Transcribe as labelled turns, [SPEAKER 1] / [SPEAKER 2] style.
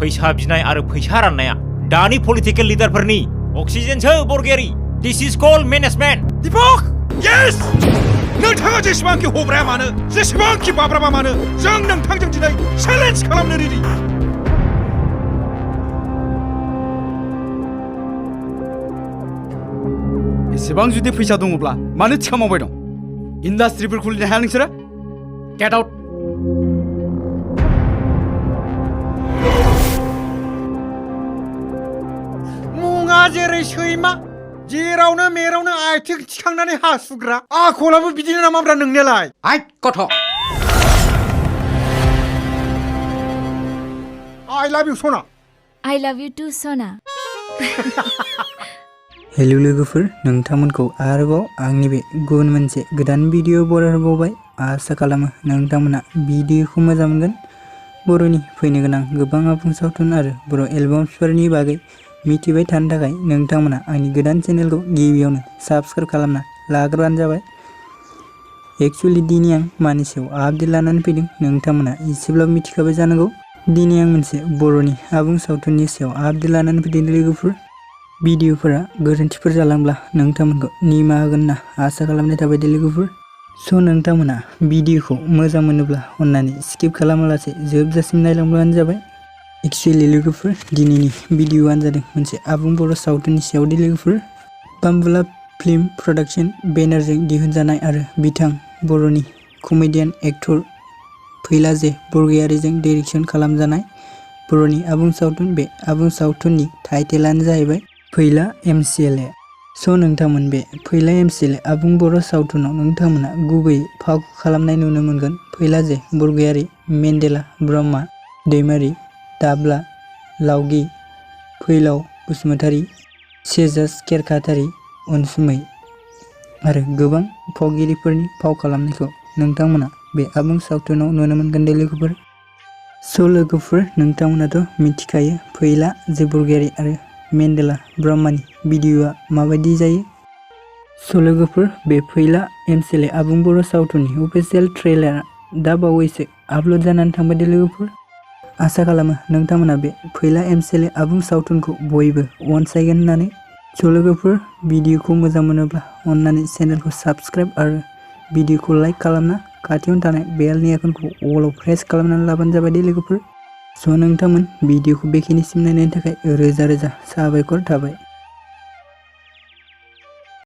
[SPEAKER 1] फैसा बिनाय आरो फैसा राननाया दानि पलिटिकेल लिडारफोरनि अक्सिजेनसो बरगयारी दिस इज कल्ड मेनेजमेन्ट
[SPEAKER 2] दीपक यस नोंथाङा जेसेबांखि हब्राया मानो जेसेबांखि बाब्राबा मानो जों नोंथांजों दिनै चेलेन्ज खालामनो रेडि एसेबां जुदि फैसा दङब्ला मानो थिखा मावबाय दं इन्डास्ट्रिफोर खुलिनो हाया नोंसोरो गेट आउट मुङा जेरै सैमा जेरावनो मेरावनो आथिं थिखांनानै हासुग्रा आखलाबो बिदिनो नामाब्रा नोंनियालाय आइ गथ' I love you सना
[SPEAKER 3] I love you too सना
[SPEAKER 4] हेलो लोगोफोर नोंथांमोनखौ आरोबाव आंनि बे गुबुन मोनसे गोदान भिडिअ बरायबावबाय आसा खालामो नोंथांमोना भिडिअखौ मोजां मोनगोन बर'नि फैनो गोनां गोबां आबुं सावथुन आरो बर' एलबामफोरनि बागै मिथिबाय थानो थाखाय नोंथांमोना आंनि गोदान चेनेलखौ गिबियावनो साबस्क्राइब खालामना लाग्रोबानो जाबाय एक्चुअली दिनै आं मानि सायाव आपडेट लानानै फैदों नोंथांमोना एसेब्लाबो मिथिखाबाय जानांगौ दिनै आं मोनसे बर'नि आबुं सावथुननि सायाव आपडेट लानानै फैदों लोगोफोर भिडिअफोरा गोरोन्थिफोर जालांब्ला नोंथांमोनखौ निमाहा होगोन होनना आसा खालामनाय थाबाय दे लोगोफोर स' नोंथांमोना भिडिअखौ मोजां मोनोब्ला अन्नानै स्किप खालामालासे जोबजासिम नायलांब्लानो जाबाय एक्चुअली लोगोफोर दिनैनि भिडिअआनो जादों मोनसे आबुं बर' सावथुननि सायाव दे लोगोफोर पवला फिल्म प्रडाक्शन बेनारजों दिहुनजानाय आरो बिथां बर'नि कमेडियान एक्टर फैला जे बरगयारीजों डाइरेक्शन खालामजानाय बर'नि आबुं सावथुन बे आबुं सावथुननि टाइटेलानो जाहैबाय Pwila MCLA स' नोंथांमोन बे Pwila MCLA आबुं बर' सावथुनाव नोंथांमोना गुबैयै फाव खालामनाय नुनो मोनगोन फैला जे बरगयारी मेन्देला ब्रह्मा दैमारि दाब्ला लावगि फैलाव बसुमतारी सेजास केरखातारि अनसुमै आरो गोबां फावगिरिफोरनि फाव खालामनायखौ नोंथांमोना बे आबुं सावथुनाव नुनो मोनगोन दे लोगोफोर स' लोगोफोर नोंथांमोनाथ' मिथिखायो फैला जे बरगयारी आरो मेन्देला ब्रह्मानि भिडिअआ माबायदि जायो स' लोगोफोर बे Pwila MCLA आबुं बर' सावथुननि अफिसियेल ट्रेलारआ दा बावैसो आपल'ड जानानै थांबाय दे लोगोफोर आसा खालामो नोंथांमोना बे Pwila MCLA आबुं सावथुनखौ बयबो अनसायगोन होननानै स' लोगोफोर भिडिअखौ मोजां मोनोब्ला अन्नानै चेनेलखौ साबस्क्राइब आरो भिडिअखौ लाइक खालामना खाथियावनो थानाय बेलनि आइकनखौ अलाव प्रेस खालामनानै लाबानो जाबाय दे लोगोफोर स' नोंथांमोन भिडिअखौ बेखिनिसिम नायनायनि थाखाय रोजा रोजा साबायखर थाबाय।